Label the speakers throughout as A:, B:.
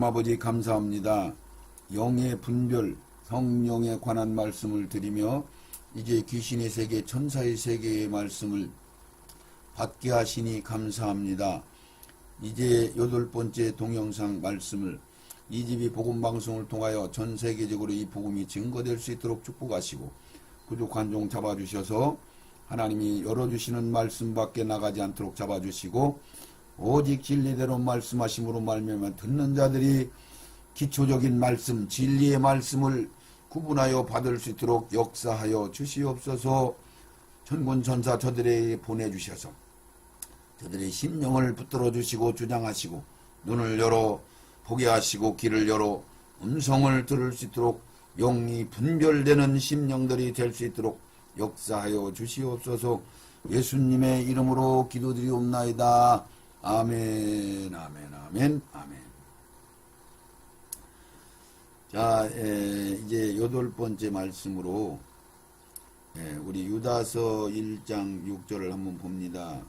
A: 아버지 감사합니다. 영의 분별, 성령에 관한 말씀을 드리며 이제 귀신의 세계, 천사의 세계의 말씀을 받게 하시니 감사합니다. 이제 8번째 동영상 말씀을 이 집이 복음방송을 통하여 전 세계적으로 이 복음이 증거될 수 있도록 축복하시고 부족한 종 잡아주셔서 하나님이 열어주시는 말씀 밖에 나가지 않도록 잡아주시고 오직 진리대로 말씀하심으로 말미암아 듣는 자들이 기초적인 말씀, 진리의 말씀을 구분하여 받을 수 있도록 역사하여 주시옵소서. 천군 천사 저들에게 보내주셔서 저들의 심령을 붙들어 주시고 주장하시고 눈을 열어 보게 하시고 귀를 열어 음성을 들을 수 있도록 영이 분별되는 심령들이 될 수 있도록 역사하여 주시옵소서. 예수님의 이름으로 기도드리옵나이다. 아멘, 아멘, 아멘, 아멘. 자, 이제 8번째 말씀으로 우리 유다서 1장 6절을 한번 봅니다.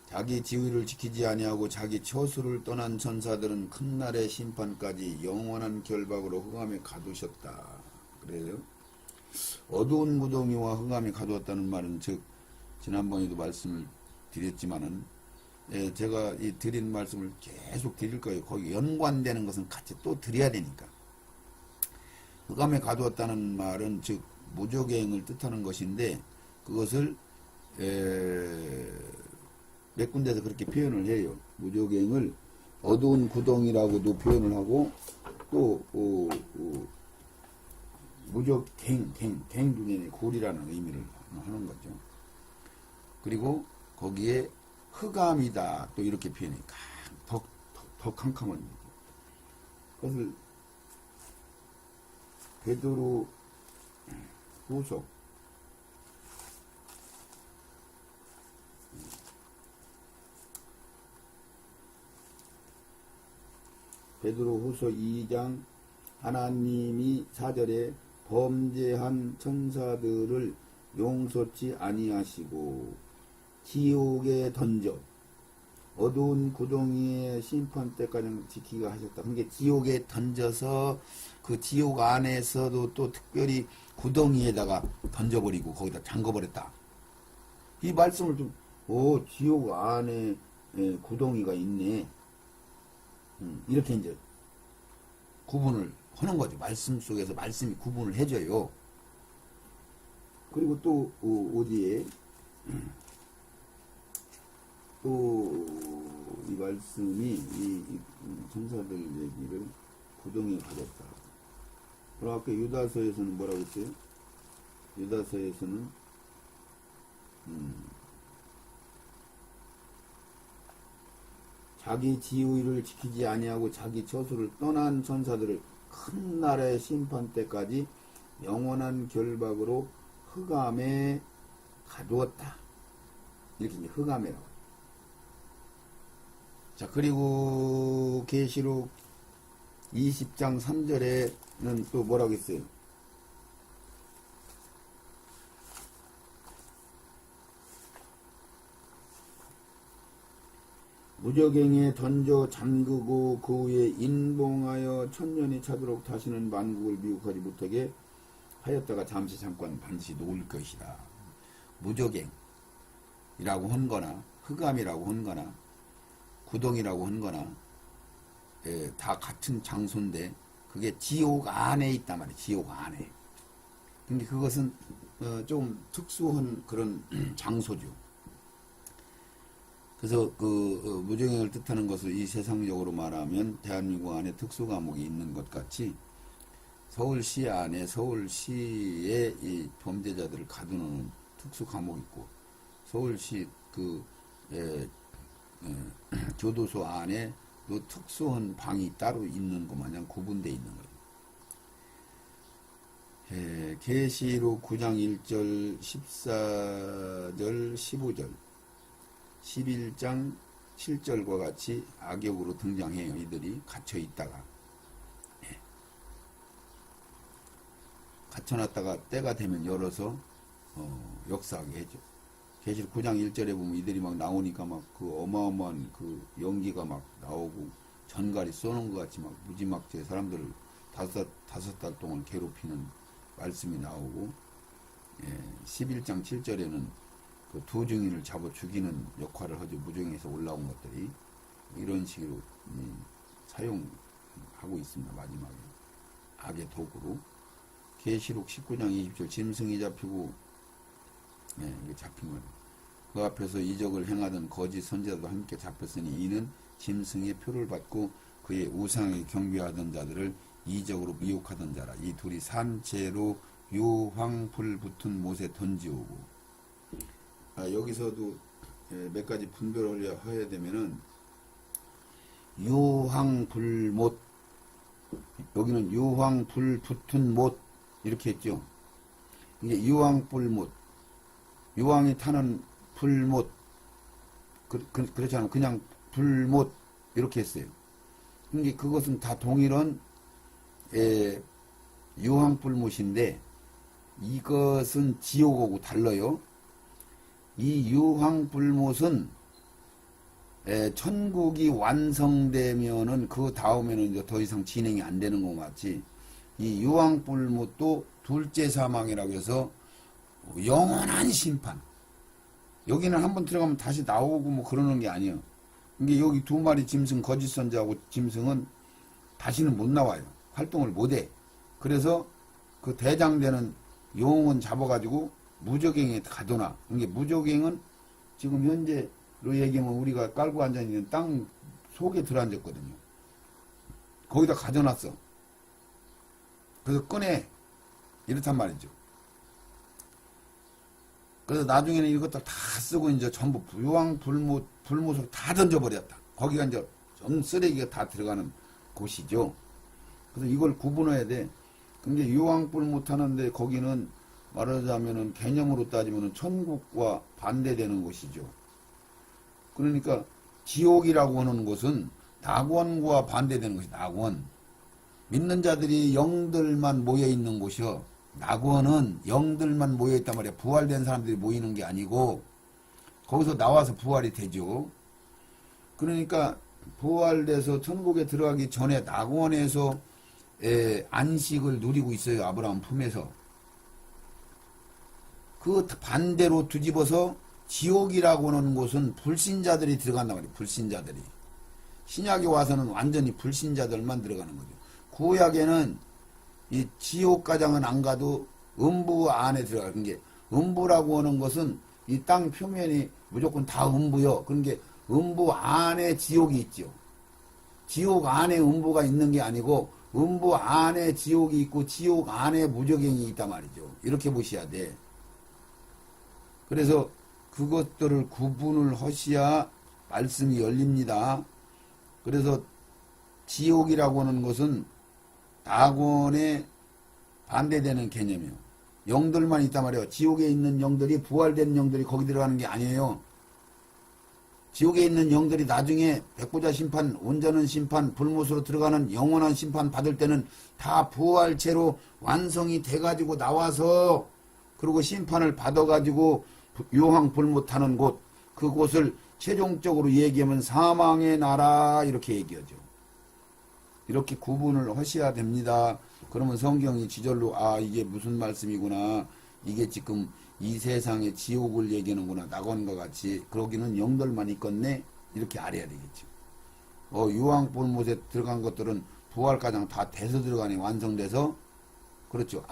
A: 자기 지위를 지키지 아니하고 자기 처소를 떠난 천사들은 큰 날의 심판까지 영원한 결박으로 흑암에 가두셨다. 그래요. 어두운 무덤이와 흑암에 가두었다는 말은 즉 지난번에도 말씀을 드렸지만은 제가 이 드린 말씀을 계속 드릴 거예요. 거기 연관되는 것은 같이 또 드려야 되니까. 흑암에 가두었다는 말은 즉 무저갱을 뜻하는 것인데 그것을 몇 군데서 그렇게 표현을 해요. 무저갱을 어두운 구덩이라고도 표현을 하고 또 무저갱 중에 골이라는 의미를 하는 거죠. 그리고 거기에 흑암이다 또 이렇게 표현해. 더 캄캄한 그것을 베드로 후서 베드로 후서 2장 하나님이 4절에 범죄한 천사들을 용서치 아니하시고 지옥에 던져 어두운 구덩이의 심판 때까지 지키게 하셨다. 그러니까 지옥에 던져서 그 지옥 안에서도 또 특별히 구덩이에다가 던져버리고 거기다 잠궈버렸다. 이 말씀을 좀 지옥 안에 구덩이가 있네. 이렇게 이제 구분을 하는 거죠. 말씀 속에서 말씀이 구분을 해줘요. 그리고 또 어디에 또 이 말씀이 이 천사들 얘기를 구덩이에 가졌다. 그럼 아까 유다서에서는 뭐라고 했어요? 유다서에서는 자기 지위를 지키지 아니하고 자기 처소를 떠난 천사들을 큰 날의 심판 때까지 영원한 결박으로 흑암에 가두었다. 이렇게 이제 흑암이라고. 자, 그리고 계시록 20장 3절에는 또 뭐라고 했어요? 무저갱에 던져 잠그고 그 위에 인봉하여 천년이 차도록 다시는 만국을 미혹하지 못하게 하였다가 잠깐 반드시 놓을 것이다. 무저갱이라고 한거나 흑암이라고 한거나 구덩이라고 한거나 다 같은 장소인데 그게 지옥 안에 있단 말이에요. 지옥 안에. 근데 그것은 좀 특수한 그런 장소죠. 그래서 그 무저갱을 뜻하는 것을 이 세상적으로 말하면 대한민국 안에 특수 감옥이 있는 것 같이 서울시 안에 서울시에 이 범죄자들을 가두는 특수 감옥이 있고 서울시 교도소 안에 또 특수한 방이 따로 있는 것 마냥 구분되어 있는 거예요. 계시록 9장 1절 14절 15절 11장 7절과 같이 악역으로 등장해요. 이들이 갇혀 있다가 갇혀놨다가 때가 되면 열어서 역사하게 해줘. 계시록 9장 1절에 보면 이들이 막 나오니까 막 그 어마어마한 그 연기가 막 나오고 전갈이 쏘는 것 같이 막 무지막지하게 사람들을 다섯 달 동안 괴롭히는 말씀이 나오고, 11장 7절에는 그 두 증인을 잡아 죽이는 역할을 하죠. 무정에서 올라온 것들이 이런 식으로 사용하고 있습니다. 마지막에 악의 도구로. 계시록 19장 20절 짐승이 잡히고, 이게 잡힌 거예요. 그 앞에서 이적을 행하던 거짓 선지자도 함께 잡혔으니 이는 짐승의 표를 받고 그의 우상에 경배하던 자들을 이적으로 미혹하던 자라. 이 둘이 산채로 유황불 붙은 못에 던지오고. 여기서도 몇 가지 분별을 해야 되면은, 유황불못, 여기는 유황불 붙은 못 이렇게 했죠. 이게 유황불못, 유황이 타는 불못, 그렇지 않아요. 그냥 불못 이렇게 했어요. 근데 그것은 다 동일한 유황불못인데 이것은 지옥하고 달라요. 이 유황불못은 천국이 완성되면은 그 다음에는 이제 더 이상 진행이 안 되는 것 같지. 이 유황불못도 둘째 사망이라고 해서 영원한 심판. 여기는 한번 들어가면 다시 나오고 뭐 그러는 게 아니에요. 이게 여기 두 마리 짐승, 거짓 선지하고 짐승은 다시는 못 나와요. 활동을 못 해. 그래서 그 대장되는 용은 잡아가지고 무적행에 가둬놔. 이게 무적행은 지금 현재로 얘기하면 우리가 깔고 앉아있는 땅 속에 들어앉았거든요. 거기다 가둬놨어. 그래서 꺼내. 이렇단 말이죠. 그래서 나중에는 이것들 다 쓰고 이제 전부 불못으로 다 던져버렸다. 거기가 이제 전 쓰레기가 다 들어가는 곳이죠. 그래서 이걸 구분해야 돼. 근데 유황불못 하는데 거기는 말하자면은 개념으로 따지면은 천국과 반대되는 곳이죠. 그러니까 지옥이라고 하는 곳은 낙원과 반대되는 것이 낙원. 믿는 자들이 영들만 모여 있는 곳이요. 낙원은 영들만 모여 있단 말이야. 부활된 사람들이 모이는 게 아니고 거기서 나와서 부활이 되죠. 그러니까 부활돼서 천국에 들어가기 전에 낙원에서 안식을 누리고 있어요. 아브라함 품에서. 그 반대로 뒤집어서 지옥이라고 하는 곳은 불신자들이 들어간단 말이에요. 불신자들이. 신약에 와서는 완전히 불신자들만 들어가는 거죠. 구약에는 이 지옥 가장은 안 가도 음부 안에 들어가는 게, 음부라고 하는 것은 이 땅 표면이 무조건 다 음부요. 그런 게 음부 안에 지옥이 있죠. 지옥 안에 음부가 있는 게 아니고 음부 안에 지옥이 있고 지옥 안에 무적행이 있단 말이죠. 이렇게 보셔야 돼. 그래서 그것들을 구분을 하셔야 말씀이 열립니다. 그래서 지옥이라고 하는 것은 낙원에 반대되는 개념이에요. 영들만 있단 말이에요. 지옥에 있는 영들이, 부활된 영들이 거기 들어가는 게 아니에요. 지옥에 있는 영들이 나중에 백보자 심판, 온전한 심판, 불못으로 들어가는 영원한 심판 받을 때는 다 부활체로 완성이 돼가지고 나와서, 그리고 심판을 받아가지고 유황 불못하는 곳, 그곳을 최종적으로 얘기하면 사망의 나라 이렇게 얘기하죠. 이렇게 구분을 하셔야 됩니다. 그러면 성경이 지절로 이게 무슨 말씀이구나. 이게 지금 이 세상의 지옥을 얘기하는구나. 낙원과 같이. 그러기는 영들만 있겠네. 이렇게 알아야 되겠죠. 유황불못에 들어간 것들은 부활가장 다 돼서 들어가네. 완성돼서. 그렇죠.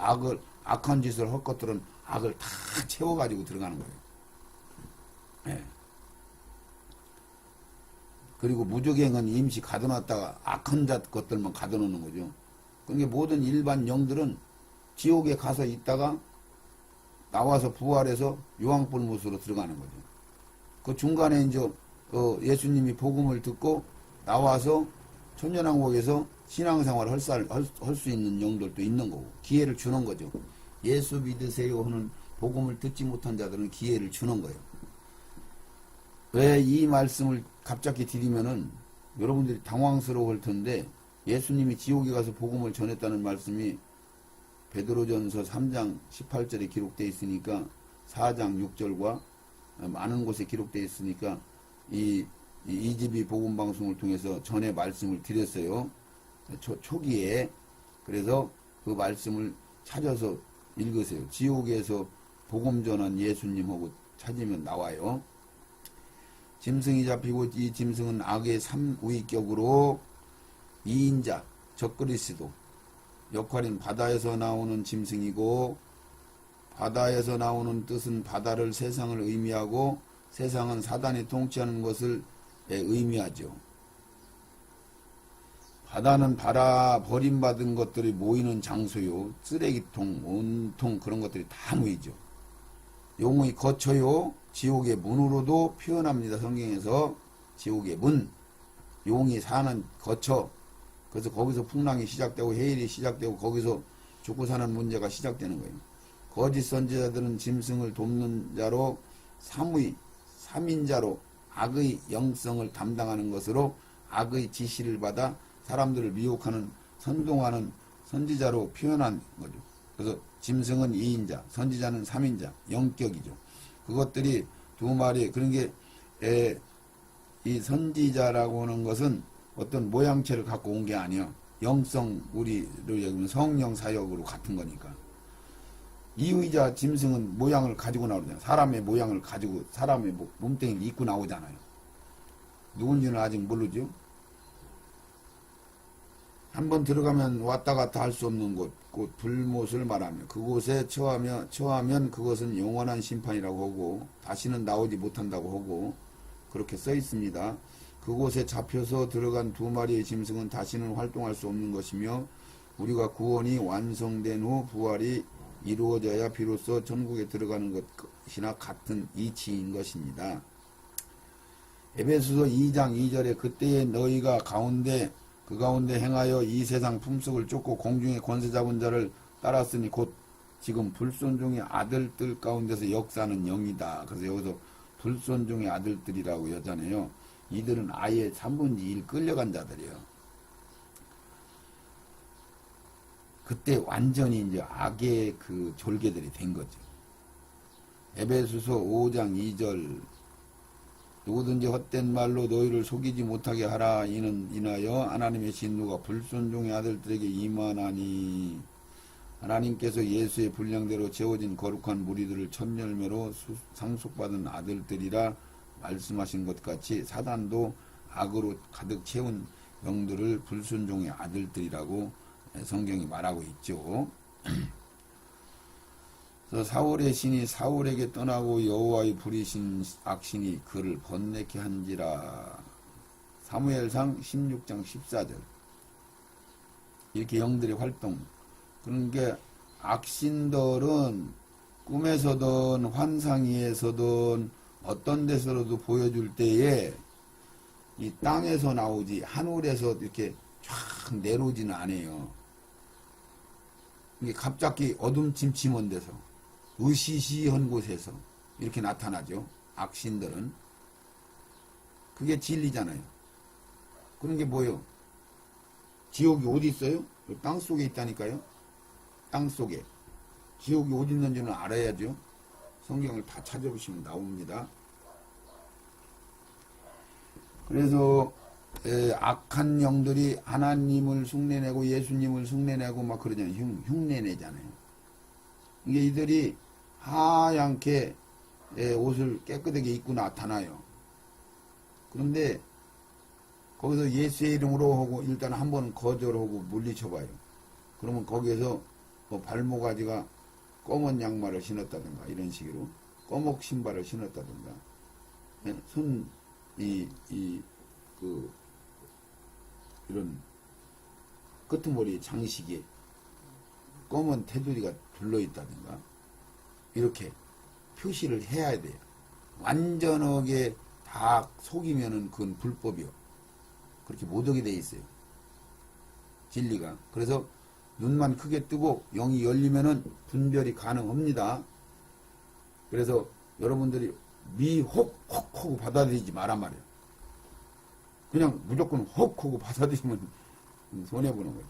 A: 악한 짓을 할 것들은 악을 다 채워가지고 들어가는 거예요. 네. 그리고 무적행은 임시 가둬놨다가 악한 자 것들만 가둬놓는 거죠. 그러니까 모든 일반 영들은 지옥에 가서 있다가 나와서 부활해서 유황불못으로 들어가는 거죠. 그 중간에 이제 예수님이 복음을 듣고 나와서 천년왕국에서 신앙생활을 할 수 있는 영들도 있는 거고 기회를 주는 거죠. 예수 믿으세요 하는 복음을 듣지 못한 자들은 기회를 주는 거예요. 왜 이 말씀을 갑자기 드리면은 여러분들이 당황스러울 텐데, 예수님이 지옥에 가서 복음을 전했다는 말씀이 베드로전서 3장 18절에 기록되어 있으니까 4장 6절과 많은 곳에 기록되어 있으니까 이 이집이 복음방송을 통해서 전에 말씀을 드렸어요. 초기에. 그래서 그 말씀을 찾아서 읽으세요. 지옥에서 복음 전한 예수님하고 찾으면 나와요. 짐승이 잡히고 이 짐승은 악의 삼위격으로 2인자 적그리스도 역할인 바다에서 나오는 짐승이고, 바다에서 나오는 뜻은 바다를 세상을 의미하고 세상은 사단이 통치하는 것을 의미하죠. 바다는 버림받은 것들이 모이는 장소요. 쓰레기통, 온통 그런 것들이 다 모이죠. 용의 거처요. 지옥의 문으로도 표현합니다. 성경에서 지옥의 문, 용이 사는 거처. 그래서 거기서 풍랑이 시작되고 해일이 시작되고 거기서 죽고 사는 문제가 시작되는 거예요. 거짓 선지자들은 짐승을 돕는 자로 삼인자로 악의 영성을 담당하는 것으로 악의 지시를 받아 사람들을 미혹하는 선동하는 선지자로 표현한 거죠. 그래서 짐승은 2인자, 선지자는 3인자, 영격이죠. 그것들이 두 마리, 그런 게, 이 선지자라고 하는 것은 어떤 모양체를 갖고 온 게 아니야. 영성, 우리로 얘기하면 성령 사역으로 같은 거니까. 이의자 짐승은 모양을 가지고 나오잖아요. 사람의 모양을 가지고 사람의 몸뚱이를 입고 나오잖아요. 누군지는 아직 모르죠. 한번 들어가면 왔다 갔다 할 수 없는 곳, 곧 불못을 말하며 그곳에 처하면 그것은 영원한 심판이라고 하고 다시는 나오지 못한다고 하고 그렇게 써 있습니다. 그곳에 잡혀서 들어간 두 마리의 짐승은 다시는 활동할 수 없는 것이며 우리가 구원이 완성된 후 부활이 이루어져야 비로소 천국에 들어가는 것이나 같은 이치인 것입니다. 에베소서 2장 2절에 그때에 너희가 그 가운데 행하여 이 세상 품속을 쫓고 공중의 권세 잡은 자를 따랐으니 곧 지금 불순종의 아들들 가운데서 역사하는 영이다. 그래서 여기서 불순종의 아들들이라고 여자네요. 이들은 아예 3분의 1 끌려간 자들이에요. 그때 완전히 이제 악의 그 졸개들이 된 거죠. 에베소서 5장 2절 누구든지 헛된 말로 너희를 속이지 못하게 하라. 인하여 하나님의 진노가 불순종의 아들들에게 임하나니 하나님께서 예수의 분량대로 채워진 거룩한 무리들을 첫 열매로 상속받은 아들들이라 말씀하신 것 같이 사단도 악으로 가득 채운 영들을 불순종의 아들들이라고 성경이 말하고 있죠. 그래서 사울의 신이 사울에게 떠나고 여호와의 부리신 악신이 그를 번뇌케 한지라. 사무엘상 16장 14절. 이렇게 영들의 활동. 그러니까 악신들은 꿈에서든 환상에서든 어떤 데서라도 보여줄 때에 이 땅에서 나오지 하늘에서 이렇게 쫙 내려오지는 않아요. 이게 갑자기 어둠침침한 데서 으시시한 곳에서 이렇게 나타나죠. 악신들은. 그게 진리잖아요. 그런 게 뭐예요? 지옥이 어디 있어요? 땅 속에 있다니까요. 땅 속에. 지옥이 어디 있는지는 알아야죠. 성경을 다 찾아보시면 나옵니다. 그래서 악한 영들이 하나님을 흉내내고 예수님을 흉내내고 막 그러잖아요. 흉내내잖아요. 이게 이들이 하얗게 옷을 깨끗하게 입고 나타나요. 그런데 거기서 예수의 이름으로 하고 일단 한 번은 거절하고 물리쳐봐요. 그러면 거기에서 뭐 발모가지가 검은 양말을 신었다든가 이런 식으로 꺼목 신발을 신었다든가 이런 끄트머리 장식에 검은 테두리가 둘러있다든가 이렇게 표시를 해야 돼요. 완전하게 다 속이면은 그건 불법이요. 그렇게 못하게 돼 있어요. 진리가. 그래서 눈만 크게 뜨고 영이 열리면은 분별이 가능합니다. 그래서 여러분들이 혹 하고 받아들이지 말란 말이에요. 그냥 무조건 혹 하고 받아들이면 손해보는 거죠.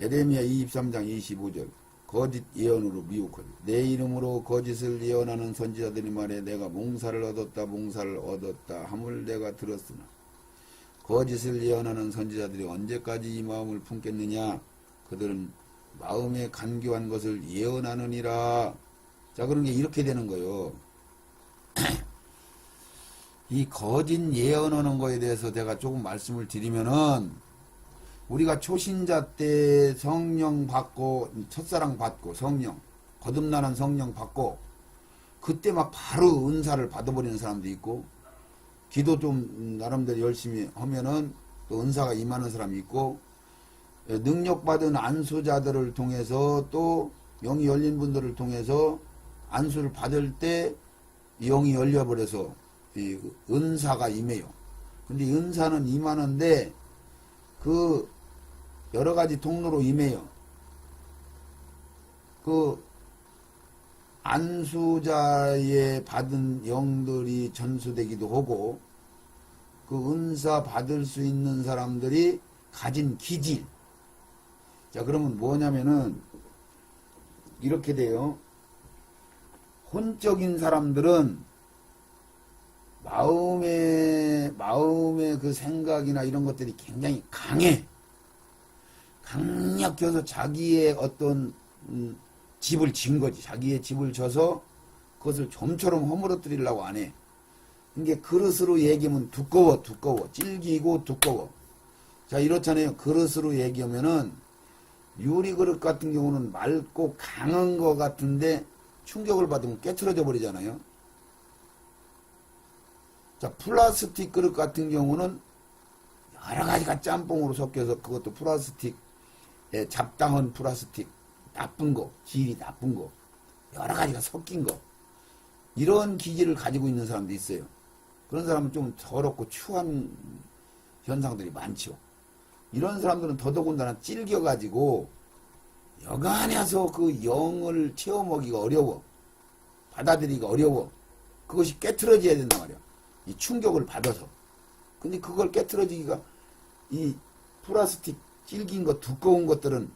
A: 에레미야 23장 25절 거짓 예언으로 미혹하리. 내 이름으로 거짓을 예언하는 선지자들이 말해 내가 몽사를 얻었다 함을 내가 들었으나 거짓을 예언하는 선지자들이 언제까지 이 마음을 품겠느냐. 그들은 마음에 간교한 것을 예언하느니라. 자, 그런 게 이렇게 되는 거요. 이 거짓 예언하는 거에 대해서 내가 조금 말씀을 드리면은, 우리가 초신자 때 성령 받고 첫사랑 받고 성령 거듭나는 성령 받고 그때 막 바로 은사를 받아버리는 사람도 있고, 기도 좀 나름대로 열심히 하면은 또 은사가 임하는 사람이 있고, 능력받은 안수자들을 통해서 또 영이 열린 분들을 통해서 안수를 받을 때 영이 열려버려서 이 은사가 임해요. 근데 은사는 임하는데 그 여러 가지 통로로 임해요. 그 안수자에 받은 영들이 전수되기도 하고, 그 은사 받을 수 있는 사람들이 가진 기질. 자, 그러면 뭐냐면은 이렇게 돼요. 혼적인 사람들은 마음의 그 생각이나 이런 것들이 굉장히 강해. 강력해서 자기의 어떤 집을 진 거지. 자기의 집을 져서 그것을 좀처럼 허물어뜨리려고 안 해. 이게 그릇으로 얘기하면 두꺼워. 질기고 두꺼워. 자, 이렇잖아요. 그릇으로 얘기하면은 유리그릇 같은 경우는 맑고 강한 거 같은데 충격을 받으면 깨트려져 버리잖아요. 자, 플라스틱 그릇 같은 경우는 여러 가지가 짬뽕으로 섞여서 그것도 플라스틱, 잡다한 플라스틱, 나쁜 거, 질이 나쁜 거, 여러 가지가 섞인 거. 이런 기질을 가지고 있는 사람도 있어요. 그런 사람은 좀 더럽고 추한 현상들이 많죠. 이런 사람들은 더더군다나 찔겨가지고 여간해서 그 영을 체험하기가 어려워. 받아들이기가 어려워. 그것이 깨트려져야 된단 말이야. 이 충격을 받아서. 근데 그걸 깨트려지기가, 이 플라스틱 질긴 거 두꺼운 것들은,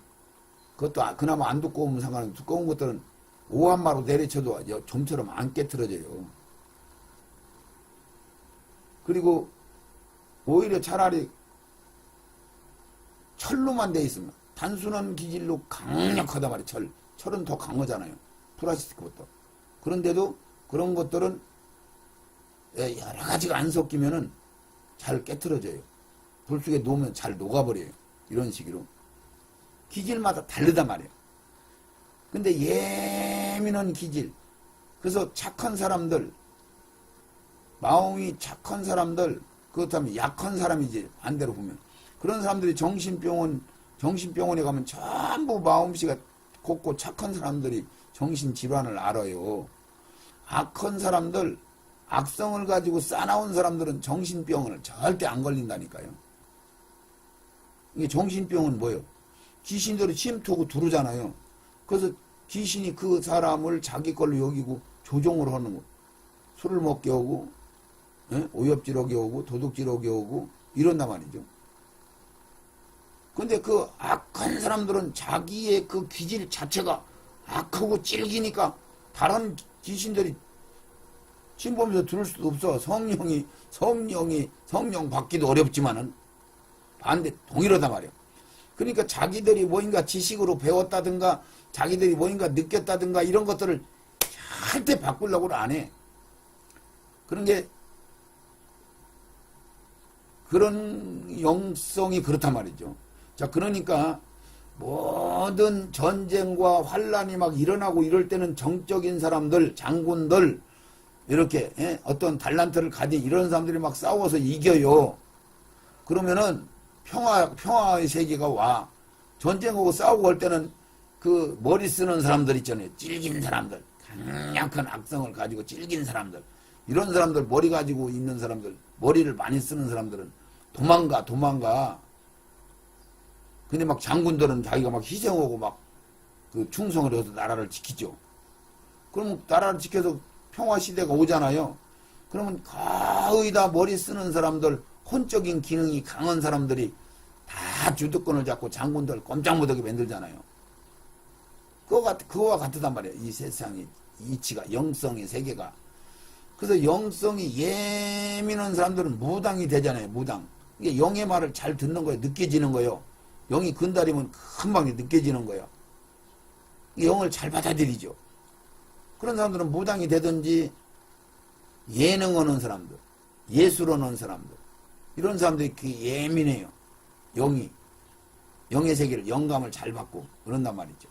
A: 그것도 그나마 안 두꺼우면 상관없는데 두꺼운 것들은 오한마로 내리쳐도 좀처럼 안 깨트려져요. 그리고 오히려 차라리 철로만 돼 있으면, 단순한 기질로 강력하단 말이에요. 철은 더 강하잖아요. 플라스틱보다. 그런데도 그런 것들은 여러 가지가 안 섞이면은 잘 깨트려져요. 불 속에 놓으면 잘 녹아버려요. 이런 식으로. 기질마다 다르단 말이에요. 근데 예민한 기질. 그래서 착한 사람들, 마음이 착한 사람들, 그렇다면 약한 사람이지, 반대로 보면. 그런 사람들이 정신병원에 가면 전부 마음씨가 곱고 착한 사람들이 정신질환을 앓아요. 악한 사람들, 악성을 가지고 싸나운 사람들은 정신병을 절대 안 걸린다니까요. 이게 정신병은 뭐예요? 귀신들이 침투하고 들어오잖아요. 그래서 귀신이 그 사람을 자기 걸로 여기고 조종을 하는 거. 술을 먹게 오고, 오엽질하게 오고, 도둑질하게 오고, 이런단 말이죠. 근데 그 악한 사람들은 자기의 그 기질 자체가 악하고 찔기니까 다른 귀신들이 침범해서 들을 수도 없어. 성령 받기도 어렵지만은 반대 동일하단 말이야. 그러니까 자기들이 뭐인가 지식으로 배웠다든가 자기들이 뭐인가 느꼈다든가 이런 것들을 절대 바꾸려고는 안 해. 그런 게, 그런 영성이 그렇단 말이죠. 자, 그러니까 모든 전쟁과 환란이 막 일어나고 이럴 때는 정적인 사람들, 장군들, 이렇게 어떤 달란트를 가진 이런 사람들이 막 싸워서 이겨요. 그러면은 평화의 세계가 와. 전쟁하고 싸우고 할 때는 그 머리 쓰는 사람들 있잖아요. 찔긴 사람들, 강력한 악성을 가지고 찔긴 사람들, 이런 사람들, 머리 가지고 있는 사람들, 머리를 많이 쓰는 사람들은 도망가. 근데 막 장군들은 자기가 막 희생하고 막 그 충성을 해서 나라를 지키죠. 그러면 나라를 지켜서 평화 시대가 오잖아요. 그러면 거의 다 머리 쓰는 사람들, 혼적인 기능이 강한 사람들이 다 주도권을 잡고 장군들 꼼짝 못하게 만들잖아요. 그거와 같단 말이에요. 이 세상의 이치가, 영성의 세계가. 그래서 영성이 예민한 사람들은 무당이 되잖아요. 무당. 이게 영의 말을 잘 듣는 거예요. 느껴지는 거예요. 영이 근달이면 금방 느껴지는 거예요. 영을 잘 받아들이죠. 그런 사람들은 무당이 되든지 예능하는 사람들, 예술하는 사람들, 이런 사람들이 예민해요. 영의 세계를, 영감을 잘 받고 그런단 말이죠.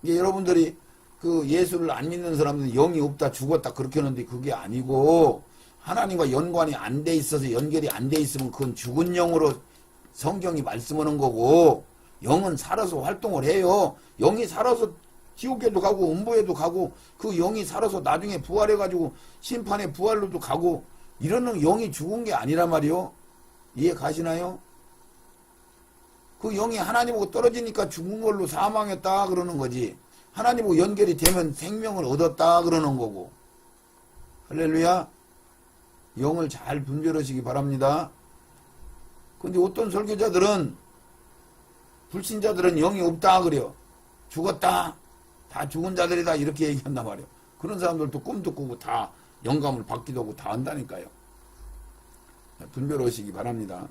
A: 이게 여러분들이 그 예수를 안 믿는 사람들은 영이 없다, 죽었다 그렇게 하는데 그게 아니고, 하나님과 연관이 안 돼 있어서, 연결이 안 돼 있으면 그건 죽은 영으로 성경이 말씀하는 거고, 영은 살아서 활동을 해요. 영이 살아서 지옥에도 가고 음부에도 가고, 그 영이 살아서 나중에 부활해가지고 심판의 부활로도 가고, 이러는 영이 죽은 게 아니란 말이요. 이해 가시나요? 그 영이 하나님하고 떨어지니까 죽은 걸로 사망했다 그러는 거지, 하나님하고 연결이 되면 생명을 얻었다 그러는 거고. 할렐루야. 영을 잘 분별하시기 바랍니다. 근데 어떤 설교자들은, 불신자들은 영이 없다 그래요. 죽었다, 다 죽은 자들이다 이렇게 얘기한단 말이에요. 그런 사람들도 꿈도 꾸고 다 영감을 받기도 하고 다 한다니까요. 분별하시기 바랍니다.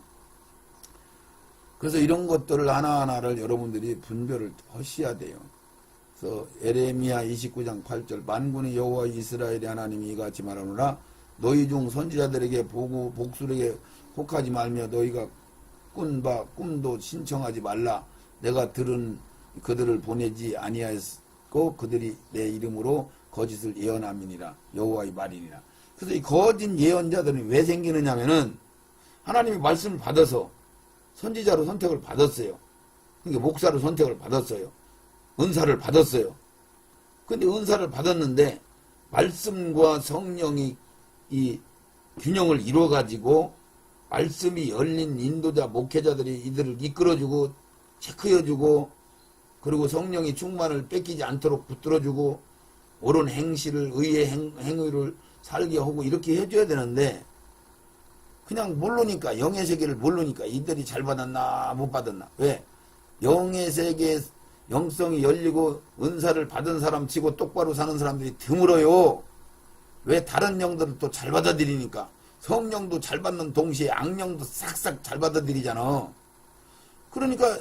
A: 그래서 이런 것들을 하나하나를 여러분들이 분별을 하셔야 돼요. 그래서 에레미야 29장 8절, 만군의 여호와 이스라엘의 하나님이 이같이 말하노라, 너희 중 선지자들에게 보고 복술에게 혹하지 말며 너희가 꾼 바 꿈도 신청하지 말라. 내가 들은 그들을 보내지 아니하였고 그들이 내 이름으로 거짓을 예언함이니라. 여호와의 말이니라. 그래서 이 거짓 예언자들은 왜 생기느냐면은 하나님이 말씀을 받아서 선지자로 선택을 받았어요. 그러니까 목사로 선택을 받았어요. 은사를 받았어요. 근데 은사를 받았는데 말씀과 성령이 이 균형을 이루어가지고 말씀이 열린 인도자 목회자들이 이들을 이끌어주고 체크해주고, 그리고 성령이 충만을 뺏기지 않도록 붙들어주고 옳은 행실을, 의의 행위를 살게 하고 이렇게 해줘야 되는데, 그냥 모르니까, 영의 세계를 모르니까 이들이 잘 받았나 못 받았나. 왜? 영의 세계, 영성이 열리고 은사를 받은 사람 치고 똑바로 사는 사람들이 드물어요. 왜? 다른 영들을 또 잘 받아들이니까. 성령도 잘 받는 동시에 악령도 싹싹 잘 받아들이잖아. 그러니까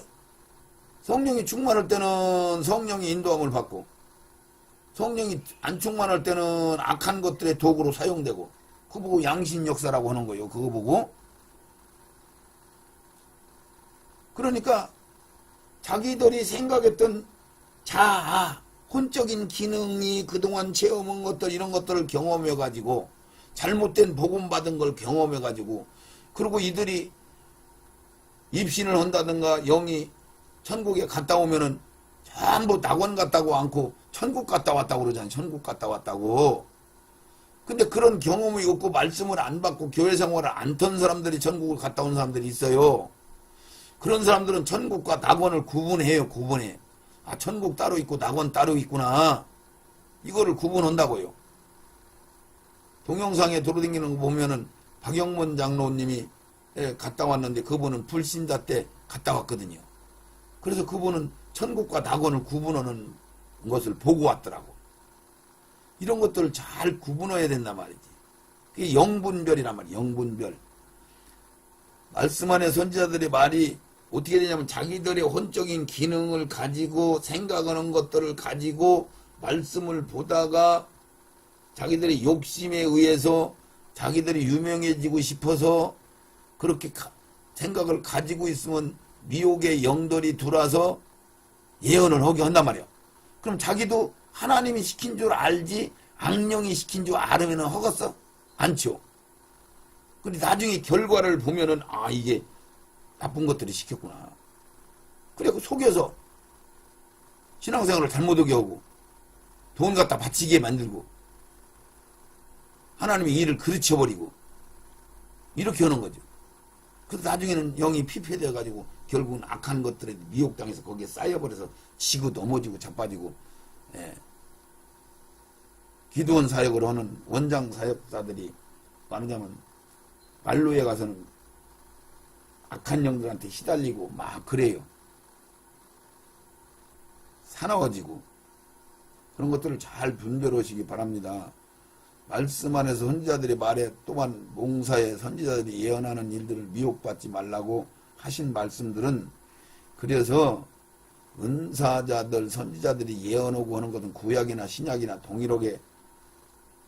A: 성령이 충만할 때는 성령이 인도함을 받고, 성령이 안 충만할 때는 악한 것들의 도구로 사용되고, 그거 보고 양신 역사라고 하는 거예요. 그거 보고. 그러니까 자기들이 생각했던 자아, 혼적인 기능이 그동안 체험한 것들, 이런 것들을 경험해가지고, 잘못된 복음 받은 걸 경험해가지고, 그리고 이들이 입신을 한다든가 영이 천국에 갔다 오면은 전부 낙원 갔다고 않고 천국 갔다 왔다고 그러잖아요. 천국 갔다 왔다고. 근데 그런 경험이 없고 말씀을 안 받고 교회 생활을 안 턴 사람들이 천국을 갔다 온 사람들이 있어요. 그런 사람들은 천국과 낙원을 구분해요. 구분해. 아, 천국 따로 있고 낙원 따로 있구나. 이거를 구분한다고요. 동영상에 돌아다니는 거 보면은 박영문 장로님이 갔다 왔는데 그분은 불신자 때 갔다 왔거든요. 그래서 그분은 천국과 낙원을 구분하는 것을 보고 왔더라고. 이런 것들을 잘 구분해야 된단 말이지. 그게 영분별이란 말이야. 영분별. 말씀 안에 선지자들의 말이 어떻게 되냐면 자기들의 혼적인 기능을 가지고 생각하는 것들을 가지고 말씀을 보다가 자기들의 욕심에 의해서 자기들이 유명해지고 싶어서 그렇게 생각을 가지고 있으면 미혹의 영들이 들어와서 예언을 하게 한단 말이야. 그럼 자기도 하나님이 시킨 줄 알지 악령이 시킨 줄 알으면 허겠어? 않죠. 근데 나중에 결과를 보면은 아, 이게 나쁜 것들이 시켰구나. 그래 속여서 신앙생활을 잘못하게 하고 돈 갖다 바치게 만들고 하나님의 일을 그르쳐버리고 이렇게 하는 거죠. 그래서 나중에는 영이 피폐되어가지고 결국은 악한 것들에 미혹당해서 거기에 쌓여버려서 지고 넘어지고 자빠지고, 예. 기도원 사역을 하는 원장 사역자들이 말하자면 말로에 가서는 악한 영들한테 시달리고 막 그래요. 사나워지고 그런 것들을 잘 분별하시기 바랍니다. 말씀 안에서 선지자들의 말에 또한 몽사에 선지자들이 예언하는 일들을 미혹받지 말라고 하신 말씀들은, 그래서 은사자들 선지자들이 예언하고 하는 것은 구약이나 신약이나 동일하게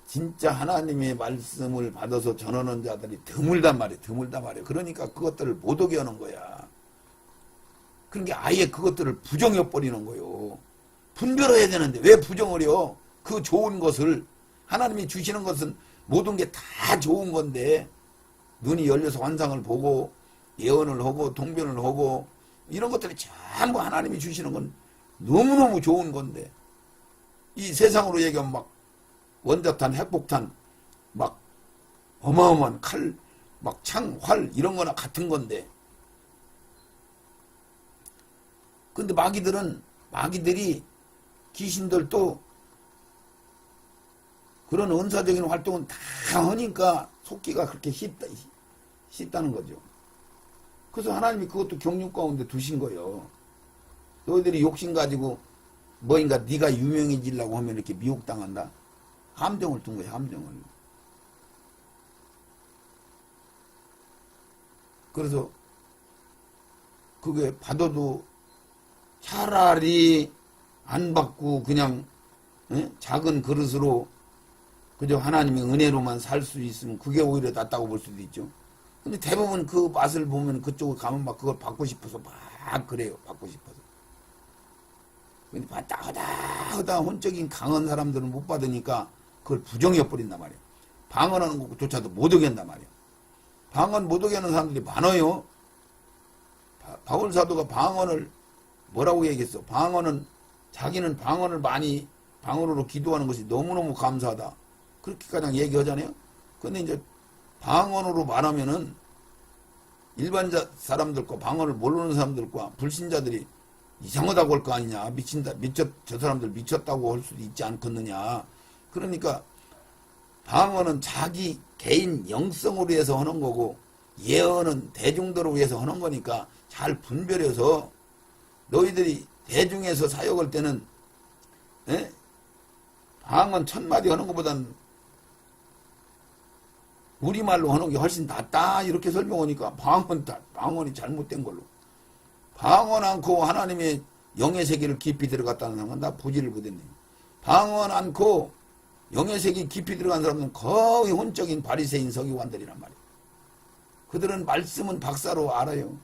A: 진짜 하나님의 말씀을 받아서 전하는 자들이 드물단 말이에요. 그러니까 그것들을 못 오게 하는 거야. 그러니까 아예 그것들을 부정해 버리는 거요. 분별해야 되는데 왜 부정을 해요? 그 좋은 것을, 하나님이 주시는 것은 모든 게 다 좋은 건데, 눈이 열려서 환상을 보고 예언을 하고 통변을 하고 이런 것들이 전부 하나님이 주시는 건 너무너무 좋은 건데, 이 세상으로 얘기하면 막 원자탄, 핵폭탄, 막 어마어마한 칼, 막 창, 활 이런 거나 같은 건데, 근데 마귀들이 귀신들도 그런 은사적인 활동은 다 하니까 속기가 그렇게 쉽다는 거죠. 그래서 하나님이 그것도 경륜 가운데 두신 거예요. 너희들이 욕심 가지고 뭐인가 네가 유명해지려고 하면 이렇게 미혹당한다. 함정을 둔 거예요. 함정을. 그래서 그게 받아도 차라리 안 받고 그냥 작은 그릇으로 그저 하나님의 은혜로만 살 수 있으면 그게 오히려 낫다고 볼 수도 있죠. 근데 대부분 그 맛을 보면 그쪽에 가면 막 그걸 받고 싶어서 막 그래요. 받고 싶어서. 근데 받다 하다 혼적인 강한 사람들은 못 받으니까 그걸 부정해 버린단 말이에요. 방언하는 것조차도 못 오게 한단 말이에요. 방언 못 오게 하는 사람들이 많아요. 바울 사도가 방언을 뭐라고 얘기했어? 자기는 방언을 많이, 방언으로 기도하는 것이 너무너무 감사하다. 그렇게 가장 얘기하잖아요. 근데 이제 방언으로 말하면은 일반자 사람들과 방언을 모르는 사람들과 불신자들이 이상하다고 할 거 아니냐. 저 사람들 미쳤다고 할 수도 있지 않겠느냐. 그러니까 방언은 자기 개인 영성으로 해서 하는 거고, 예언은 대중들을 위해서 하는 거니까 잘 분별해서, 너희들이 대중에서 사역할 때는 방언 1000마디 하는 것보단 우리말로 하는 게 훨씬 낫다 이렇게 설명하니까 방언이 잘못된 걸로, 방언 않고 하나님의 영의 세계를 깊이 들어갔다는 사람은 나 보지를 못했네. 방언 않고 영의 세계 깊이 들어간 사람은 거의 혼적인 바리새인 서기관들이란 말이에요. 그들은 말씀은 박사로 알아요.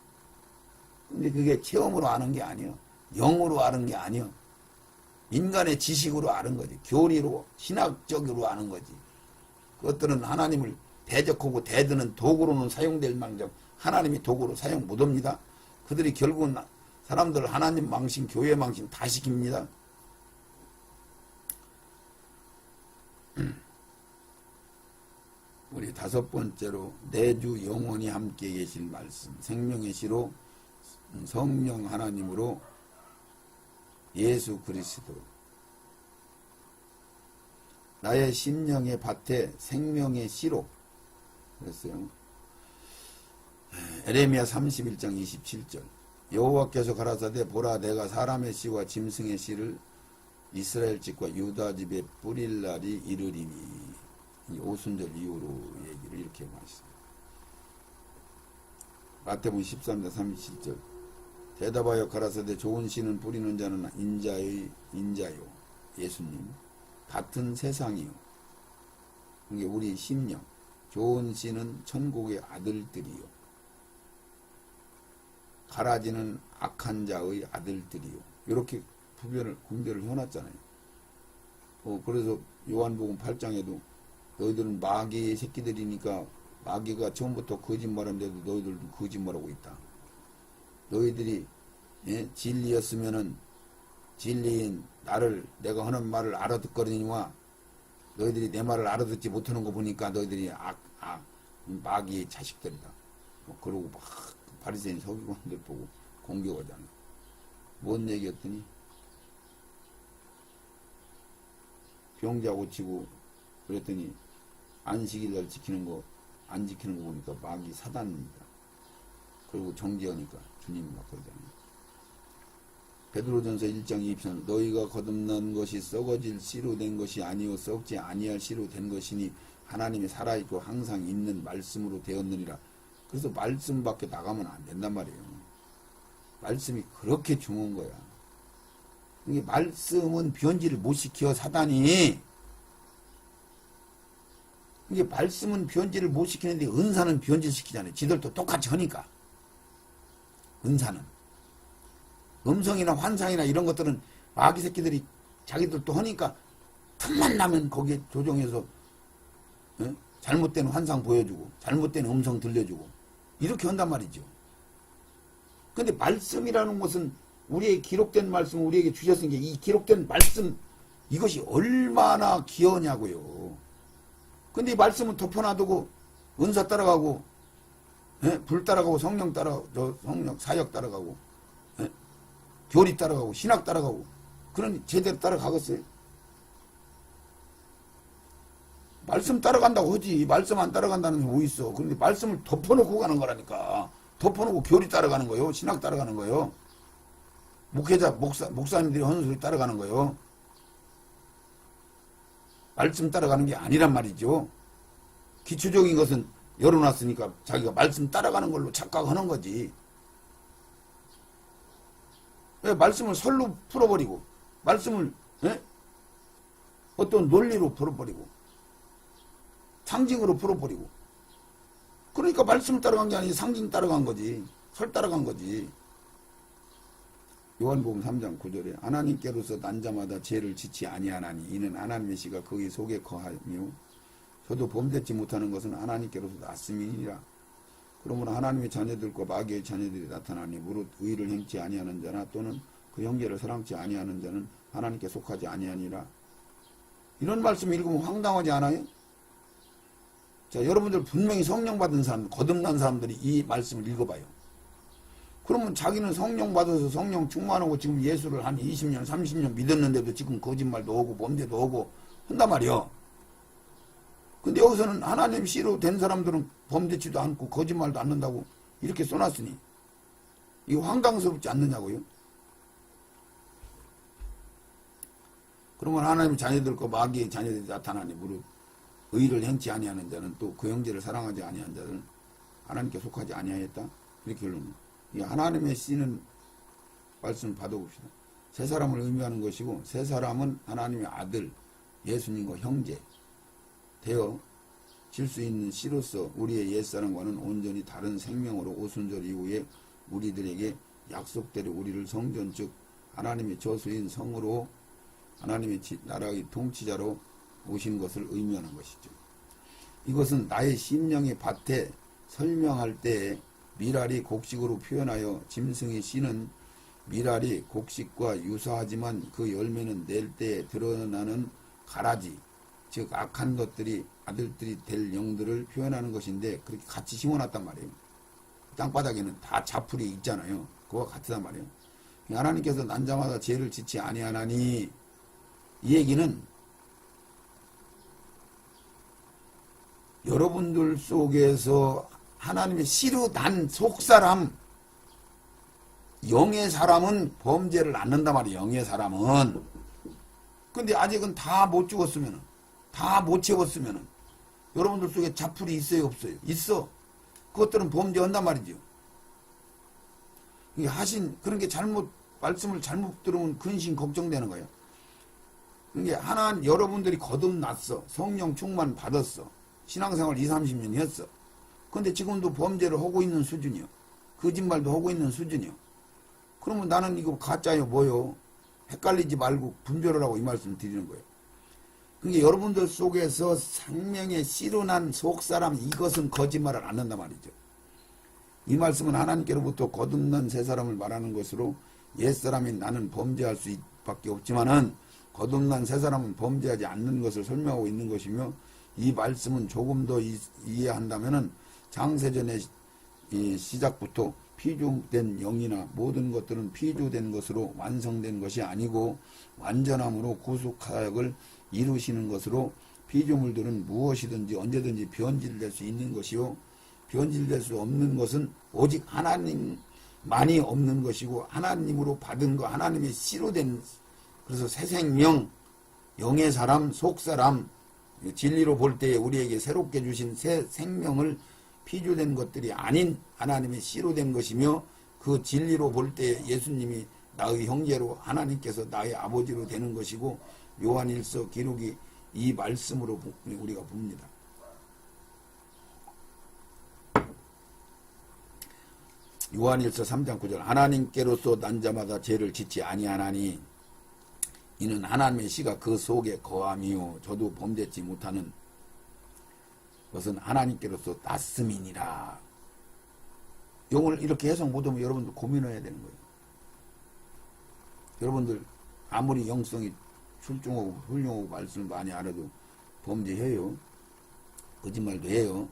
A: 근데 그게 체험으로 아는 게 아니에요. 영으로 아는 게 아니에요. 인간의 지식으로 아는 거지. 교리로, 신학적으로 아는 거지. 그것들은 하나님을 대적하고 대드는 도구로는 사용될 망정 하나님이 도구로 사용 못합니다. 그들이 결국은 사람들 하나님 망신, 교회 망신 다 시킵니다. 우리 5번째로 내주 영원히 함께 계실 말씀, 생명의 시로 성령 하나님으로 예수 그리스도, 나의 심령의 밭에 생명의 씨로 그랬어요. 에레미야 31장 27절. 여호와께서 가라사대 보라 내가 사람의 씨와 짐승의 씨를 이스라엘 집과 유다 집에 뿌릴 날이 이르리니. 오순절 이후로 얘기를 이렇게 하셨어요. 마태복음 13장 37절. 대답하여 가라사대 좋은 씨는 뿌리는 자는 인자요 예수님, 같은 세상이요. 이게 우리 심령. 좋은 씨는 천국의 아들들이요, 가라지는 악한 자의 아들들이요. 이렇게 분별을 해놨잖아요. 그래서 요한복음 8장에도 너희들은 마귀의 새끼들이니까 마귀가 처음부터 거짓말하는데도 너희들도 거짓말하고 있다. 너희들이 진리였으면은 진리인 나를, 내가 하는 말을 알아듣거니와 너희들이 내 말을 알아듣지 못하는 거 보니까 너희들이 마귀의 자식들이다. 그러고 막 바리새인 서기관들 보고 공격하잖아요. 뭔 얘기였더니 병자 고치고 그랬더니 안식일날 지키는 거 안 지키는 거 보니까 마귀 사단입니다. 그리고 정죄하니까 주님이 막 그러잖아요. 베드로전서 1장 2편 너희가 거듭난 것이 썩어질 씨로 된 것이 아니요 썩지 아니할 씨로 된 것이니 하나님이 살아있고 항상 있는 말씀으로 되었느니라. 그래서 말씀 밖에 나가면 안 된단 말이에요. 말씀이 그렇게 중요한 거야. 이게 말씀은 변질을 못 시켜 사단이. 이게 말씀은 변질을 못 시키는데 은사는 변질시키잖아요. 지들도 똑같이 하니까. 은사는. 음성이나 환상이나 이런 것들은 마귀 새끼들이 자기들도 하니까 틈만 나면 거기에 조정해서 잘못된 환상 보여주고 잘못된 음성 들려주고 이렇게 한단 말이죠. 근데 말씀이라는 것은 우리의 기록된 말씀 우리에게 주셨으니까 이 기록된 말씀 이것이 얼마나 귀하냐고요. 근데 이 말씀은 덮어놔두고 은사 따라가고 불 따라가고 성령 성령 사역 따라가고 교리 따라가고 신학 따라가고 그런 제대로 따라가겠어요? 말씀 따라간다고 하지 말씀 안 따라간다는 게 뭐 있어. 그런데 말씀을 덮어놓고 가는 거라니까. 덮어놓고 교리 따라가는 거요. 신학 따라가는 거요. 목회자 목사님들이 하는 소리 따라가는 거요. 말씀 따라가는 게 아니란 말이죠. 기초적인 것은 열어놨으니까 자기가 말씀 따라가는 걸로 착각하는 거지. 왜 말씀을 설로 풀어버리고 말씀을 어떤 논리로 풀어버리고 상징으로 풀어버리고 그러니까 말씀을 따라간 게 아니지 상징 따라간 거지. 설 따라간 거지. 요한복음 3장 9절에 하나님께로서 난 자마다 죄를 짓지 아니하나니 이는 하나님의 씨가 거기 속에 거하며 저도 범죄치 못하는 것은 하나님께로서 났음이니라. 그러므로 하나님의 자녀들과 마귀의 자녀들이 나타나니 무릇 의를 행치 아니하는 자나 또는 그 형제를 사랑치 아니하는 자는 하나님께 속하지 아니하니라. 이런 말씀 읽으면 황당하지 않아요? 자, 여러분들 분명히 성령 받은 사람, 거듭난 사람들이 이 말씀을 읽어봐요. 그러면 자기는 성령 받아서 성령 충만하고 지금 예수를 한 20년, 30년 믿었는데도 지금 거짓말도 오고 범죄도 오고 한단 말이요. 근데 여기서는 하나님 씨로 된 사람들은 범죄치도 않고 거짓말도 않는다고 이렇게 써놨으니 이거 황당스럽지 않느냐고요? 그러면 하나님 자녀들과 마귀의 자녀들이 나타나니 무릇 의를 행치 아니하는 자는 또 그 형제를 사랑하지 아니한 자는 하나님께 속하지 아니하였다. 이렇게 결론입니다. 이 하나님의 씨는 말씀을 받아봅시다. 세 사람을 의미하는 것이고 세 사람은 하나님의 아들 예수님과 형제 되어 질 수 있는 씨로서 우리의 옛사람과는 온전히 다른 생명으로 오순절 이후에 우리들에게 약속대로 우리를 성전 즉 하나님의 저수인 성으로 하나님의 나라의 통치자로 오신 것을 의미하는 것이죠. 이것은 나의 심령의 밭에 설명할 때에 미랄이 곡식으로 표현하여 짐승의 씨는 미랄이 곡식과 유사하지만 그 열매는 낼 때에 드러나는 가라지 즉 악한 것들이 아들들이 될 영들을 표현하는 것인데 그렇게 같이 심어놨단 말이에요. 땅바닥에는 다 자풀이 있잖아요. 그와 같단 말이에요. 하나님께서 난 자마다 죄를 짓지 아니하나니 이 얘기는 여러분들 속에서 하나님의 씨로 난 속사람 영의 사람은 범죄를 않는단 말이에요. 영의 사람은. 근데 아직은 다 못 죽었으면 다 못 채웠으면 여러분들 속에 자풀이 있어요 없어요? 있어. 그것들은 범죄한단 말이죠. 그런 게 말씀을 잘못 들으면 근심 걱정되는 거예요. 그러니까 여러분들이 거듭났어. 성령 충만 받았어. 신앙생활 20, 30년 했어. 근데 지금도 범죄를 하고 있는 수준이요. 거짓말도 하고 있는 수준이요. 그러면 나는 이거 가짜요 뭐요? 헷갈리지 말고 분별을 하고 이 말씀 드리는 거예요. 그러니까 여러분들 속에서 생명의 씨로 난 속사람 이것은 거짓말을 안 한단 말이죠. 이 말씀은 하나님께로부터 거듭난 새 사람을 말하는 것으로 옛사람인 나는 범죄할 수밖에 없지만은 거듭난 새 사람은 범죄하지 않는 것을 설명하고 있는 것이며 이 말씀은 조금 더 이해한다면은 장세전의 시작부터 피조된 영이나 모든 것들은 피조된 것으로 완성된 것이 아니고 완전함으로 구속사역을 이루시는 것으로 피조물들은 무엇이든지 언제든지 변질될 수 있는 것이요 변질될 수 없는 것은 오직 하나님 많이 없는 것이고 하나님으로 받은 거, 하나님의 씨로 된, 그래서 새 생명, 영의 사람, 속 사람, 진리로 볼 때에 우리에게 새롭게 주신 새 생명을 피조된 것들이 아닌 하나님의 씨로 된 것이며, 그 진리로 볼 때에 예수님이 나의 형제로, 하나님께서 나의 아버지로 되는 것이고, 요한일서 기록이 이 말씀으로 우리가 봅니다. 요한일서 3장 9절, 하나님께로서 난 자마다 죄를 짓지 아니하나니 이는 하나님의 씨가 그 속에 거함이요 저도 범죄치 못하는 것은 하나님께로서 났음이니라. 용을 이렇게 해석 못하면 여러분들 고민해야 되는 거예요. 여러분들 아무리 영성이 출중하고 훌륭하고 말씀을 많이 알아도 범죄해요. 거짓말도 해요.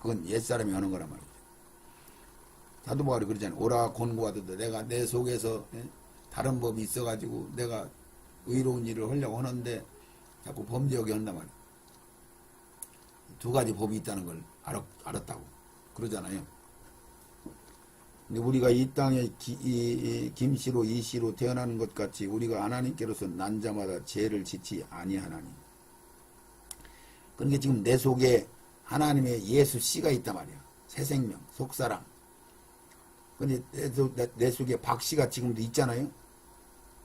A: 그건 옛사람이 하는 거란 말이죠. 사도 바울이 그러잖아요. 오라 권고하듯 내가 내 속에서 다른 법이 있어가지고 내가 의로운 일을 하려고 하는데 자꾸 범죄하게 한단 말이에요. 두 가지 법이 있다는 걸 알았다고 그러잖아요. 근데 우리가 이 땅에 김씨로 이씨로 태어나는 것 같이 우리가 하나님께로서 난 자마다 죄를 짓지 아니하나니. 그러니까 지금 내 속에 하나님의 예수 씨가 있단 말이야. 새 생명, 속사람. 근데 내 속에 박 씨가 지금도 있잖아요.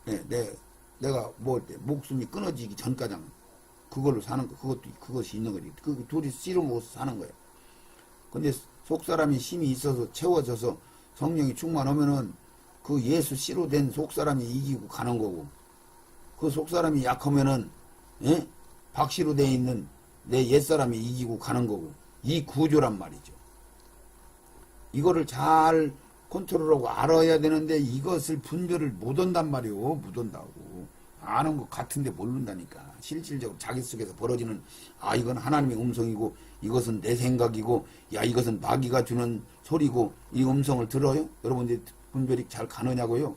A: 네, 내가 뭐 목숨이 끊어지기 전까지는 그걸로 사는 거, 그것이 있는 거지. 그 둘이 씨로 못 사는 거예요. 근데 속사람이 힘이 있어서 채워져서 성령이 충만하면은 그 예수 씨로 된 속사람이 이기고 가는 거고, 그 속사람이 약하면은 박씨로 돼 있는 내 옛사람이 이기고 가는 거고, 이 구조란 말이죠. 이거를 잘 컨트롤하고 알아야 되는데 이것을 분별을 못 한단 말이요. 못 한다고. 아는 것 같은데 모른다니까. 실질적으로 자기 속에서 벌어지는, 아 이건 하나님의 음성이고 이것은 내 생각이고, 야 이것은 마귀가 주는 소리고, 이 음성을 들어요? 여러분들이 분별이 잘 가느냐고요?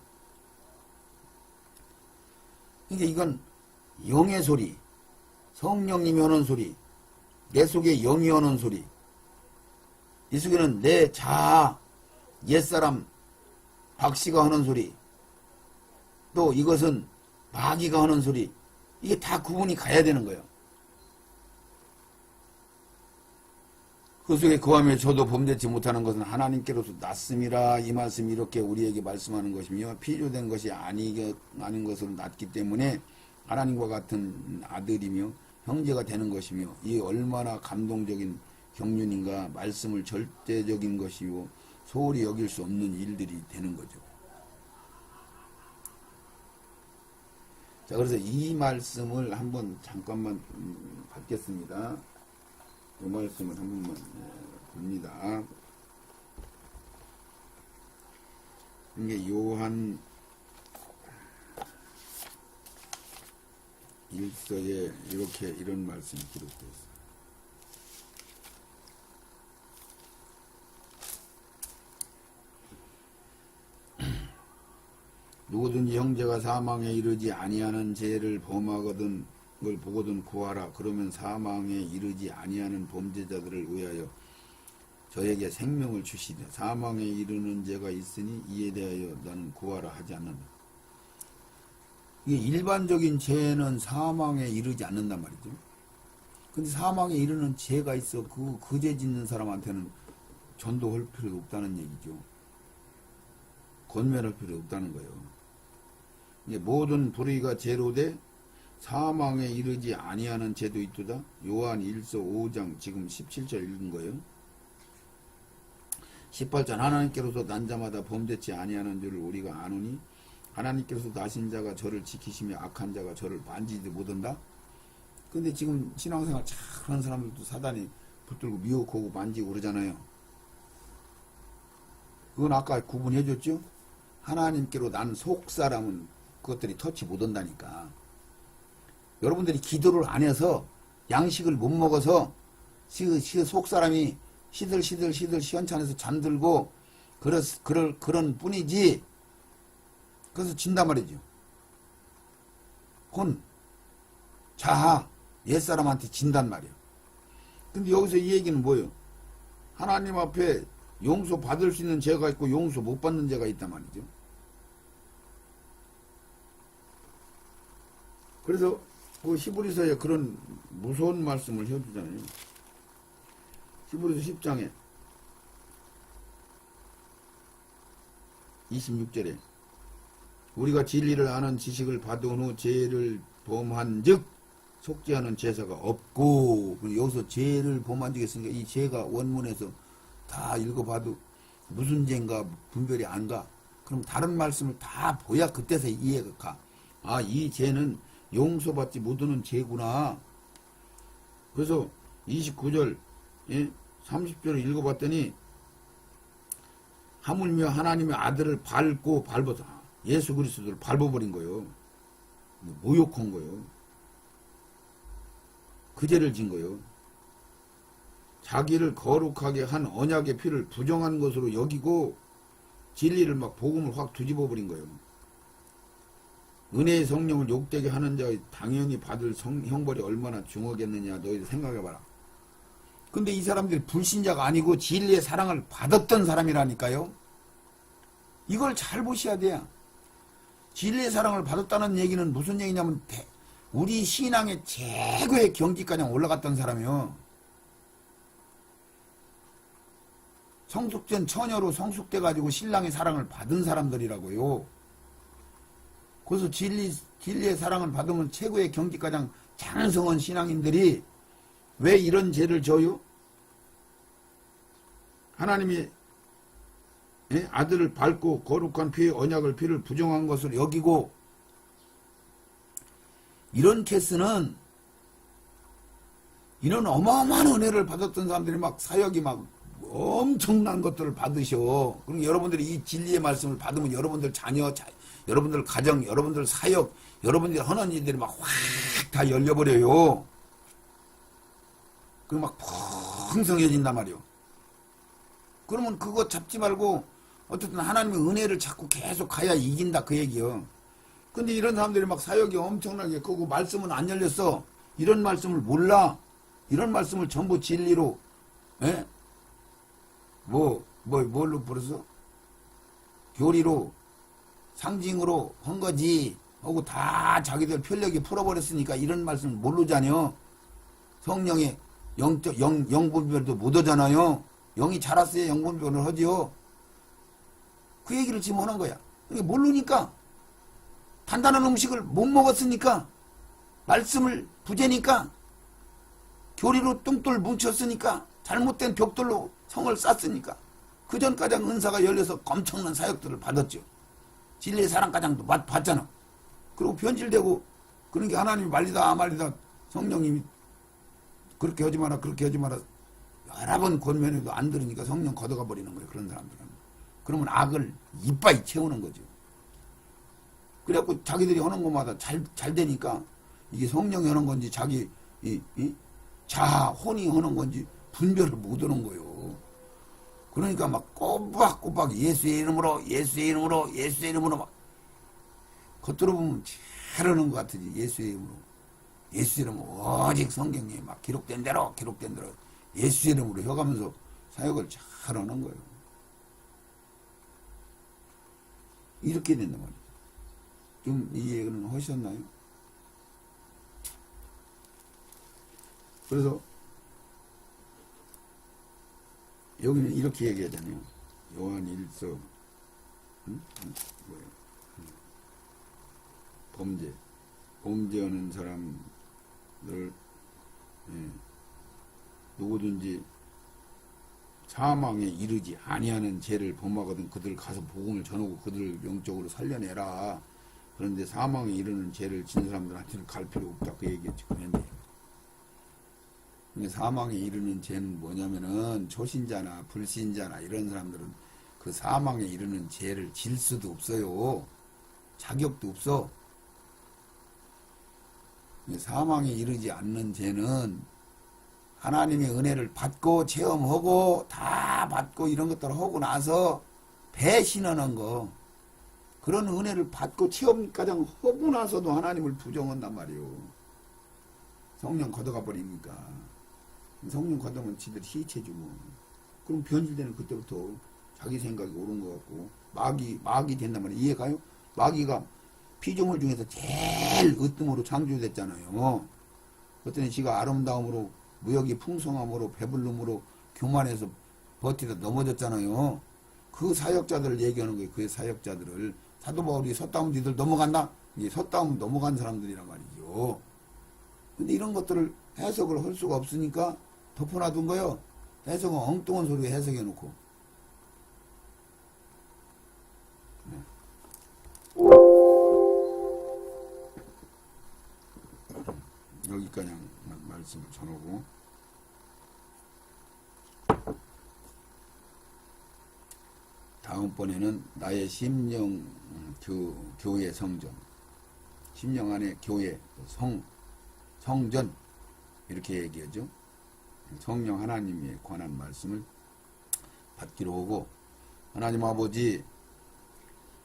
A: 그러니까 이건 영의 소리, 성령님이 하는 소리, 내 속에 영이 하는 소리, 이 속에는 내 자아, 옛사람 박씨가 하는 소리, 또 이것은 마귀가 하는 소리, 이게 다 구분이 가야 되는 거예요. 그 속에 거하며 저도 범죄치 못하는 것은 하나님께로서 났음이라. 이 말씀이 이렇게 우리에게 말씀하는 것이며, 필요된 것이 아닌 것으로 났기 때문에 하나님과 같은 아들이며 형제가 되는 것이며, 이 얼마나 감동적인 경륜인가. 말씀을 절대적인 것이요 소홀히 여길 수 없는 일들이 되는 거죠. 자, 그래서 이 말씀을 한번 잠깐만 받겠습니다. 이 말씀을 한 번만 봅니다. 이게 요한 1서에 이런 말씀이 기록되어 있어요. 누구든지 형제가 사망에 이르지 아니하는 죄를 범하거든 그걸 보거든 구하라. 그러면 사망에 이르지 아니하는 범죄자들을 위하여 저에게 생명을 주시되 사망에 이르는 죄가 있으니 이에 대하여 나는 구하라 하지 않는다. 이게 일반적인 죄는 사망에 이르지 않는단 말이죠. 근데 사망에 이르는 죄가 있어. 그 죄 짓는 사람한테는 전도할 필요도 없다는 얘기죠. 권면할 필요 없다는 거예요. 모든 불의가 죄로 돼 사망에 이르지 아니하는 죄도 있도다. 요한 1서 5장 지금 17절 읽은 거예요. 18절 하나님께로서 난 자마다 범죄치 아니하는 줄을 우리가 아노니 하나님께로서 나신 자가 저를 지키시며 악한 자가 저를 만지지도 못한다. 근데 지금 신앙생활 잘하는 사람들도 사단이 붙들고 미혹하고 만지고 그러잖아요. 그건 아까 구분해줬죠. 하나님께로 난 속사람은 그것들이 터치 못한다니까. 여러분들이 기도를 안 해서 양식을 못 먹어서 속사람이 시들시들 시원찮아서 잠들고 그런 뿐이지. 그래서 진단 말이죠. 혼, 자아, 옛사람한테 진단 말이에요. 근데 여기서 이 얘기는 뭐예요? 하나님 앞에 용서 받을 수 있는 죄가 있고 용서 못 받는 죄가 있단 말이죠. 그래서 그 히브리서에 그런 무서운 말씀을 해주잖아요. 히브리서 10장에 26절에 우리가 진리를 아는 지식을 받은 후 죄를 범한 즉 속죄하는 제사가 없고, 여기서 죄를 범한 적이 있으니까 이 죄가 원문에서 다 읽어봐도 무슨 죄인가 분별이 안 가. 그럼 다른 말씀을 다 보야 그때서 이해가 가. 아, 이 죄는 용서받지 못하는 죄구나. 그래서 29절 30절을 읽어봤더니 하물며 하나님의 아들을 밟아서 예수 그리스도를 밟아버린 거예요. 모욕한 거예요. 그 죄를 진 거예요. 자기를 거룩하게 한 언약의 피를 부정한 것으로 여기고 진리를 막 복음을 확 뒤집어 버린 거예요. 은혜의 성령을 욕되게 하는 자가 당연히 받을 형벌이 얼마나 중하겠느냐. 너희들 생각해봐라. 근데 이 사람들이 불신자가 아니고 진리의 사랑을 받았던 사람이라니까요. 이걸 잘 보셔야 돼요. 진리의 사랑을 받았다는 얘기는 무슨 얘기냐면 우리 신앙의 최고의 경지까지 올라갔던 사람이요. 성숙된 처녀로 성숙돼가지고 신랑의 사랑을 받은 사람들이라고요. 그래서 진리의 사랑을 받으면 최고의 경지까지 장성한 신앙인들이 왜 이런 죄를 져요? 하나님이 아들을 밟고 거룩한 피의 언약을 피를 부정한 것을 여기고, 이런 케이스는 이런 어마어마한 은혜를 받았던 사람들이 막 사역이 막 엄청난 것들을 받으셔. 그럼 여러분들이 이 진리의 말씀을 받으면 여러분들 자녀, 여러분들 가정, 여러분들 사역, 여러분들이 하는 일들이 막 확 다 열려버려요. 그럼 막 풍성해진단 말이요. 그러면 그거 잡지 말고 어쨌든 하나님의 은혜를 찾고 계속 가야 이긴다 그 얘기요. 근데 이런 사람들이 막 사역이 엄청나게 크고 말씀은 안 열렸어. 이런 말씀을 몰라. 이런 말씀을 전부 진리로 뭘로 벌었어? 교리로 상징으로 한 거지 하고 다 자기들 편력이 풀어버렸으니까 이런 말씀을 모르잖아요. 성령의 영분별도 못 하잖아요. 영이 자랐어야 영분별을 하지요. 그 얘기를 지금 하는 거야. 그러니까 모르니까, 단단한 음식을 못 먹었으니까, 말씀을 부재니까, 교리로 뚱돌 뭉쳤으니까, 잘못된 벽돌로 성을 쌓았으니까, 그 전까지 은사가 열려서 엄청난 사역들을 받았죠. 진리의 사랑가장도 받잖아. 그리고 변질되고, 그러니까 하나님이 말리다 성령님이 그렇게 하지 마라 그렇게 하지 마라 여러 번 권면해도 안 들으니까 성령 걷어가 버리는 거예요. 그런 사람들은. 그러면 악을 이빠이 채우는 거죠. 그래갖고 자기들이 하는 것마다 잘 되니까 이게 성령이 하는 건지 자기 자아 혼이 하는 건지 분별을 못 하는 거예요. 그러니까 막 꼬박꼬박 예수의 이름으로 막 겉으로 보면 잘하는 것 같으지. 예수의 이름으로. 예수 이름으로 오직 성경에 막 기록된 대로 예수 이름으로 해가면서 사역을 잘하는 거예요. 이렇게 된단 말이에요. 좀 이해는 하셨나요? 그래서 여기는 이렇게 얘기하잖아요. 요한 1서 범죄하는 사람들 누구든지 사망에 이르지 아니하는 죄를 범하거든 그들 가서 복음을 전하고 그들을 영적으로 살려내라. 그런데 사망에 이르는 죄를 진 사람들한테는 갈 필요 없다 그 얘기였지. 그런데 사망에 이르는 죄는 뭐냐면은 초신자나 불신자나 이런 사람들은 그 사망에 이르는 죄를 질 수도 없어요. 자격도 없어. 사망에 이르지 않는 죄는 하나님의 은혜를 받고 체험하고 다 받고 이런 것들을 하고 나서 배신하는 거, 그런 은혜를 받고 체험까지 하고 나서도 하나님을 부정한단 말이에요. 성령 걷어가 버리니까. 성령 걷으면 지들 시체지 뭐. 그럼 변질되는 그때부터 자기 생각이 옳은 것 같고 마귀 된단 말이에요. 이해가요? 마귀가 피조물 중에서 제일 으뜸으로 창조됐잖아요. 그랬더니 지가 아름다움으로 무역이 풍성함으로 배불름으로 교만해서 버티다 넘어졌잖아요. 그 사역자들을 얘기하는 거예요. 그 사역자들을 사도 바울이 섰다면 니들 넘어간다? 이제 섰다면 넘어간 사람들이란 말이죠. 근데 이런 것들을 해석을 할 수가 없으니까 덮어놔둔 거예요. 해석은 엉뚱한 소리 해석해놓고. 여기까지 말씀을 전하고 다음번에는 나의 심령 교회 성전, 심령 안에 교회 성전 이렇게 얘기하죠. 성령 하나님에 관한 말씀을 받기로 하고, 하나님 아버지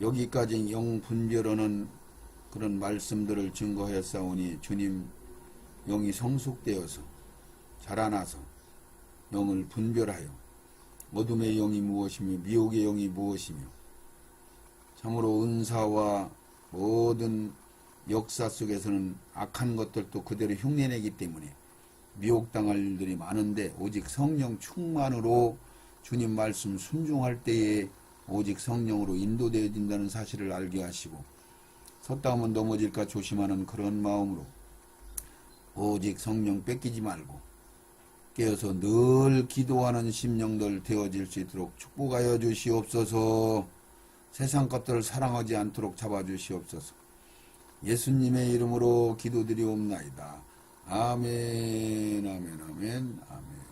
A: 여기까지 영 분별하는 그런 말씀들을 증거하였사오니 주님 영이 성숙되어서 자라나서 영을 분별하여 어둠의 영이 무엇이며 미혹의 영이 무엇이며 참으로 은사와 모든 역사 속에서는 악한 것들도 그대로 흉내내기 때문에 미혹당할 일들이 많은데 오직 성령 충만으로 주님 말씀 순종할 때에 오직 성령으로 인도되어진다는 사실을 알게 하시고 섰다 하면 넘어질까 조심하는 그런 마음으로 오직 성령 뺏기지 말고 깨어서 늘 기도하는 심령들 되어질 수 있도록 축복하여 주시옵소서. 세상 것들을 사랑하지 않도록 잡아주시옵소서. 예수님의 이름으로 기도드리옵나이다. 아멘 아멘 아멘 아멘.